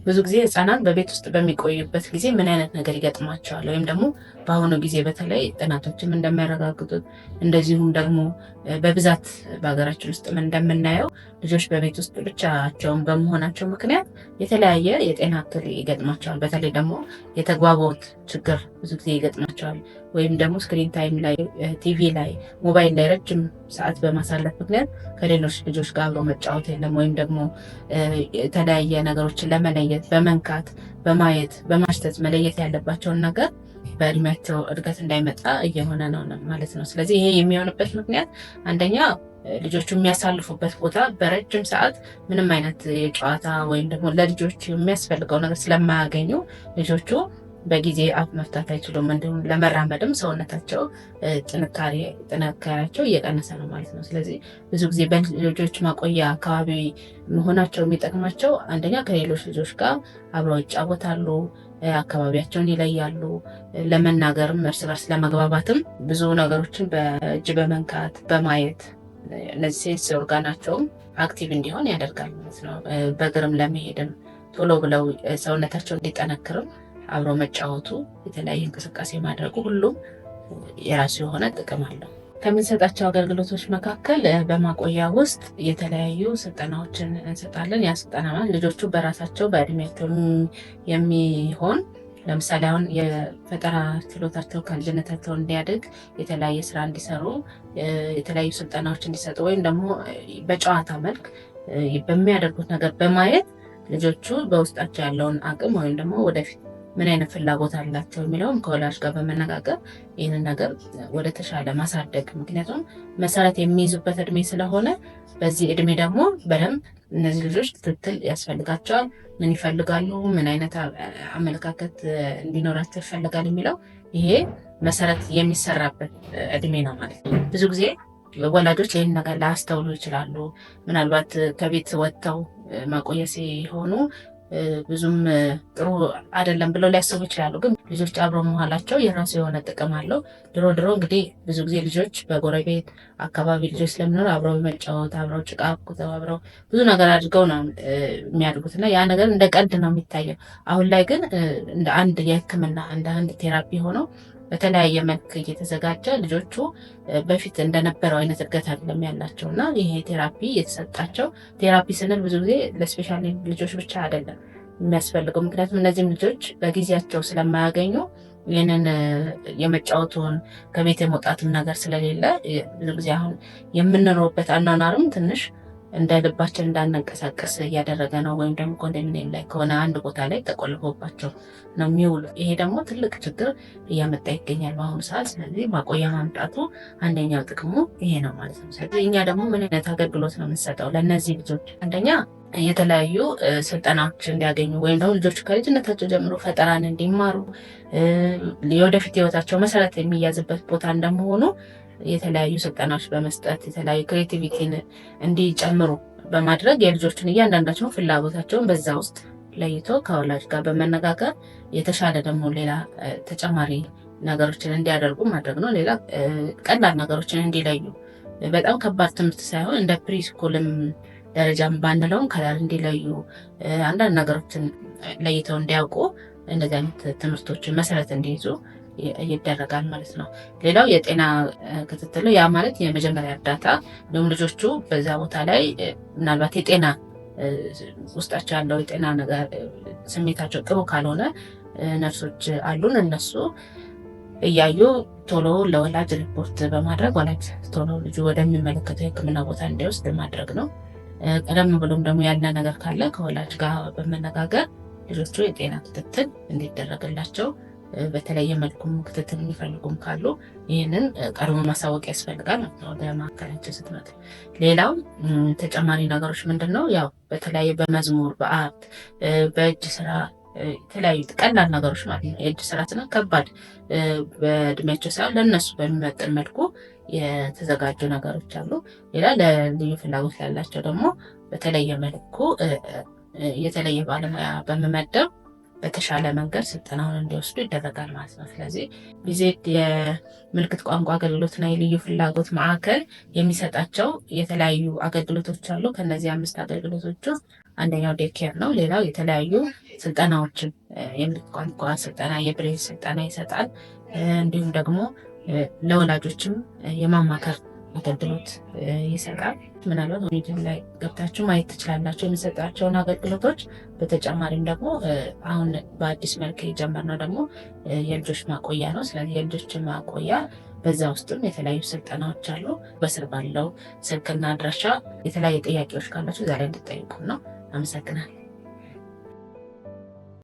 ብዙ ጊዜ ህፃናት በቤት ውስጥ በሚቆዩበት ጊዜ ምን አይነት ነገር ይገጥማቸዋል? ወይም ደግሞ በአሁኑ ጊዜ በተለይ ጥናቶችም እንደሚያረጋግጡት እንደዚሁም ደግሞ በብዛት በሀገራችን ውስጥ እንደምናየው ልጆች በቤት ውስጥ ብቻቸውን በመሆናቸው ምክንያት የተለያየ የጤና እክል ይገጥማቸዋል። በተለይ ደግሞ የተግባቦት ችግር ብዙ ጊዜ ይገጥማቸዋል። ወይም ደግሞ ስክሪን ታይም ላይ፣ ቲቪ ላይ፣ ሞባይል ላይ ረጅም ሰዓት በማሳለፍ ምክንያት ከሌሎች ልጆች ጋር አብሮ መጫወት የለም። ወይም ደግሞ የተለያየ ነገሮችን ለመለየት በመንካት በማየት በማሽተት መለየት ያለባቸውን ነገር በእድሜያቸው እድገት እንዳይመጣ እየሆነ ነው ማለት ነው። ስለዚህ ይሄ የሚሆንበት ምክንያት አንደኛ ልጆቹ የሚያሳልፉበት ቦታ በረጅም ሰዓት ምንም አይነት የጨዋታ ወይም ደግሞ ለልጆች የሚያስፈልገው ነገር ስለማያገኙ ልጆቹ በጊዜ አፍ መፍታት አይችሉም። እንዲሁም ለመራመድም ሰውነታቸው ጥንካሬያቸው እየቀነሰ ነው ማለት ነው። ስለዚህ ብዙ ጊዜ በልጆች ማቆያ አካባቢ መሆናቸው የሚጠቅማቸው አንደኛ ከሌሎች ልጆች ጋር አብረው ይጫወታሉ፣ አካባቢያቸውን ይለያሉ፣ ለመናገርም እርስ በርስ ለመግባባትም ብዙ ነገሮችን በእጅ በመንካት በማየት እነዚህ ሴንስ ኦርጋናቸውም አክቲቭ እንዲሆን ያደርጋል ማለት ነው። በእግርም ለመሄድም ቶሎ ብለው ሰውነታቸው እንዲጠነክርም አብረው መጫወቱ የተለያየ እንቅስቃሴ ማድረጉ ሁሉም የራሱ የሆነ ጥቅም አለው። ከምንሰጣቸው አገልግሎቶች መካከል በማቆያ ውስጥ የተለያዩ ስልጠናዎችን እንሰጣለን። ያ ስልጠና ልጆቹ በራሳቸው በእድሜያቸው የሚሆን ለምሳሌ አሁን የፈጠራ ችሎታቸው ከልጅነታቸው እንዲያድግ የተለያየ ስራ እንዲሰሩ የተለያዩ ስልጠናዎች እንዲሰጡ ወይም ደግሞ በጨዋታ መልክ በሚያደርጉት ነገር በማየት ልጆቹ በውስጣቸው ያለውን አቅም ወይም ደግሞ ወደፊት ምን አይነት ፍላጎት አላቸው የሚለውን ከወላጅ ጋር በመነጋገር ይህንን ነገር ወደ ተሻለ ማሳደግ። ምክንያቱም መሰረት የሚይዙበት እድሜ ስለሆነ በዚህ እድሜ ደግሞ በደንብ እነዚህ ልጆች ክትትል ያስፈልጋቸዋል። ምን ይፈልጋሉ፣ ምን አይነት አመለካከት እንዲኖራቸው ይፈልጋል የሚለው ይሄ መሰረት የሚሰራበት እድሜ ነው ማለት ነው። ብዙ ጊዜ ወላጆች ይህን ነገር ላያስተውሉ ይችላሉ። ምናልባት ከቤት ወጥተው ማቆያ ሲሆኑ ብዙም ጥሩ አይደለም ብለው ሊያስቡ ይችላሉ። ግን ልጆች አብረው መዋላቸው የራሱ የሆነ ጥቅም አለው። ድሮ እንግዲህ ብዙ ጊዜ ልጆች በጎረቤት አካባቢ ልጆች ስለሚኖሩ አብረው መጫወት፣ አብረው ጭቃ አብኩተው አብረው ብዙ ነገር አድርገው ነው የሚያድጉት እና ያ ነገር እንደ ቀልድ ነው የሚታየው። አሁን ላይ ግን እንደ አንድ የሕክምና እንደ አንድ ቴራፒ ሆነው በተለያየ መልክ እየተዘጋጀ ልጆቹ በፊት እንደነበረው አይነት እድገት አይደለም ያላቸው እና ይሄ ቴራፒ የተሰጣቸው። ቴራፒ ስንል ብዙ ጊዜ ለስፔሻል ልጆች ብቻ አይደለም የሚያስፈልገው። ምክንያቱም እነዚህም ልጆች በጊዜያቸው ስለማያገኙ ይህንን የመጫወቱን ከቤት የመውጣትም ነገር ስለሌለ ብዙ ጊዜ አሁን የምንኖርበት አኗኗርም ትንሽ እንደ ልባችን እንዳንንቀሳቀስ እያደረገ ነው። ወይም ደግሞ ኮንዶሚኒየም ላይ ከሆነ አንድ ቦታ ላይ ተቆልፎባቸው ነው የሚውሉ። ይሄ ደግሞ ትልቅ ችግር እያመጣ ይገኛል በአሁኑ ሰዓት። ስለዚህ ማቆያ ማምጣቱ አንደኛው ጥቅሙ ይሄ ነው ማለት ነው። ስለዚህ እኛ ደግሞ ምን አይነት አገልግሎት ነው የምንሰጠው ለእነዚህ ልጆች? አንደኛ የተለያዩ ስልጠናዎች እንዲያገኙ ወይም ደግሞ ልጆቹ ከልጅነታቸው ጀምሮ ፈጠራን እንዲማሩ የወደፊት ህይወታቸው መሰረት የሚያዝበት ቦታ እንደመሆኑ የተለያዩ ስልጠናዎች በመስጠት የተለያዩ ክሬቲቪቲን እንዲጨምሩ በማድረግ የልጆችን እያንዳንዳቸውን ፍላጎታቸውን በዛ ውስጥ ለይቶ ከወላጅ ጋር በመነጋገር የተሻለ ደግሞ ሌላ ተጨማሪ ነገሮችን እንዲያደርጉ ማድረግ ነው። ሌላ ቀላል ነገሮችን እንዲለዩ በጣም ከባድ ትምህርት ሳይሆን እንደ ፕሪስኩልም ደረጃም ባንለውም ከለር እንዲለዩ አንዳንድ ነገሮችን ለይተው እንዲያውቁ እንደዚህ አይነት ትምህርቶችን መሰረት እንዲይዙ ይደረጋል ማለት ነው። ሌላው የጤና ክትትል ያ ማለት የመጀመሪያ እርዳታ እንዲሁም ልጆቹ በዛ ቦታ ላይ ምናልባት የጤና ውስጣቸው ያለው የጤና ነገር ስሜታቸው ጥሩ ካልሆነ ነርሶች አሉን። እነሱ እያዩ ቶሎ ለወላጅ ሪፖርት በማድረግ ወላጅ ቶሎ ልጁ ወደሚመለከተው የሕክምና ቦታ እንዲወስድ ማድረግ ነው። ቀደም ብሎም ደግሞ ያለ ነገር ካለ ከወላጅ ጋር በመነጋገር ልጆቹ የጤና ክትትል እንዲደረግላቸው በተለያየ መልኩም ክትትል የሚፈልጉም ካሉ ይህንን ቀድሞ ማሳወቅ ያስፈልጋል ወደ ማዕከላችን ስትመጡ። ሌላው ተጨማሪ ነገሮች ምንድን ነው? ያው በተለያየ በመዝሙር በአርት በእጅ ስራ የተለያዩ ቀላል ነገሮች ማለት ነው። የእጅ ስራ ስና ከባድ በእድሜያቸው ሳይሆን ለእነሱ በሚመጥን መልኩ የተዘጋጁ ነገሮች አሉ። ሌላ ለልዩ ፍላጎት ያላቸው ደግሞ በተለየ መልኩ የተለየ ባለሙያ በመመደብ በተሻለ መንገድ ስልጠናውን እንዲወስዱ ይደረጋል ማለት ነው። ስለዚህ ቪዜት የምልክት ቋንቋ አገልግሎትና የልዩ ፍላጎት ማዕከል የሚሰጣቸው የተለያዩ አገልግሎቶች አሉ። ከነዚህ 5 አገልግሎቶች ውስጥ አንደኛው ዴኬር ነው። ሌላው የተለያዩ ስልጠናዎችን የምልክት ቋንቋ ስልጠና፣ የብሬል ስልጠና ይሰጣል። እንዲሁም ደግሞ ለወላጆችም የማማከር አገልግሎት ይሰጣል። ምናልባት ዩቲዩብ ላይ ገብታችሁ ማየት ትችላላችሁ የሚሰጣቸውን አገልግሎቶች። በተጨማሪም ደግሞ አሁን በአዲስ መልክ የጀመርነው ደግሞ የልጆች ማቆያ ነው። ስለዚህ የልጆች ማቆያ በዛ ውስጥም የተለያዩ ስልጠናዎች አሉ። በስር ባለው ስልክና አድራሻ የተለያዩ ጥያቄዎች ካላችሁ ዛሬ እንድጠይቁ ነው። አመሰግናለሁ።